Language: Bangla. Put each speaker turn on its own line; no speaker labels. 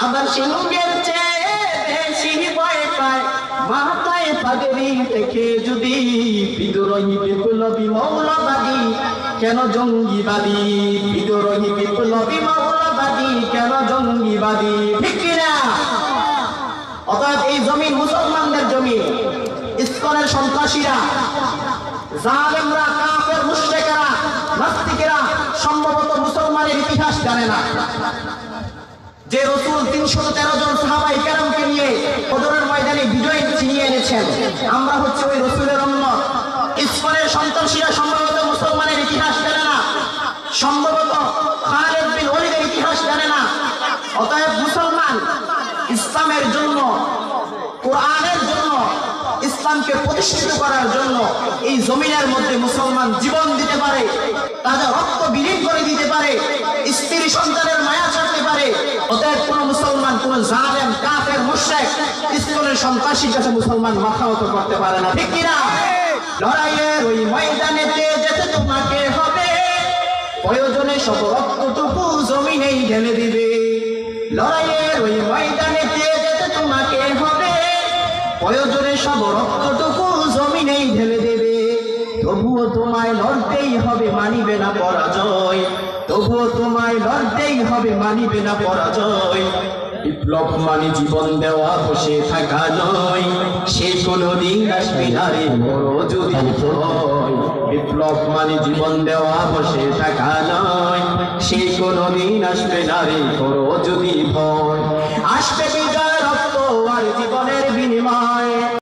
আবার সিংহের চেয়ে বেশি ভয় পায় মাথায় পাগড়ি দেখে যদি বিদ্রোহী বিপ্লবী মৌলবাদী কেন জঙ্গিবাদী বিদ্রোহী বিপ্লবী মৌলবাদী কেন জঙ্গিবাদী ঠিক কিনা? অতএব এই জমিন মুসলমানদের জমি। ইসকনের সন্ত্রাসীরা, জালেমরা, কাফের, মুশরিকরা, নাস্তিকেরা সম্ভবত মুসলমানের ইতিহাস জানে না। যে রাসূল 313 জন সাহাবায়ে কেরামকে নিয়ে বদরের ময়দানে বিজয় ছিনিয়ে এনেছেন, আমরা হচ্ছে ওই রাসূলের উম্মত। ইসকনের সন্ত্রাসীরা সম্ভবত মুসলমানের ইতিহাস জানে না, সম্ভবত খালিদ বিন ওলীদের ইতিহাস জানে না। অতএব মুসলমান ইসলামের জন্য, কোরআনের জন্য, ইসলামকে প্রতিষ্ঠিত করার জন্য এই জমিনের মধ্যে মুসলমান জীবন দিতে পারে, তাদের রক্ত বিলীন করে দিতে পারে, স্ত্রী সন্তানের মায়া ছাড়তে পারে। অতএব কোন মুসলমান, কোন জালেম, কাফের, মুশরিক, ইসলামের সন্ত্রাসীর কাছে মুসলমান মাথা নত করতে পারে না, ঠিক কিনা? লড়াইয়ের ওই ময়দানেতে যেতে তোমাকে হবে, প্রয়োজনে সব রক্তটুকু জমিনেই ঢেলে দিবে। লড়াইয়ের ওই ময়দানেতে যেতে তোমাকে হবে, প্রয়োজনে সব রক্তটুকু জমিনেই ঢেলে দেবে। তবুও তোমায় লড়তেই হবে, মানিবে না পরাজয়। তবুও তোমায় লড়তেই হবে, মানিবে না পরাজয়। বিপ্লব মানে জীবন দেওয়া, বসে থাকা নয়, সে কোনদিন আসবে না রে বড় যদি ভয়। বিপ্লব মানে জীবন দেওয়া, বসে থাকা নয়, সে কোনদিন আসবে না রে বড় যদি ভয়। আসবে বিজয়, রক্ত আর জীবনের বিনিময়।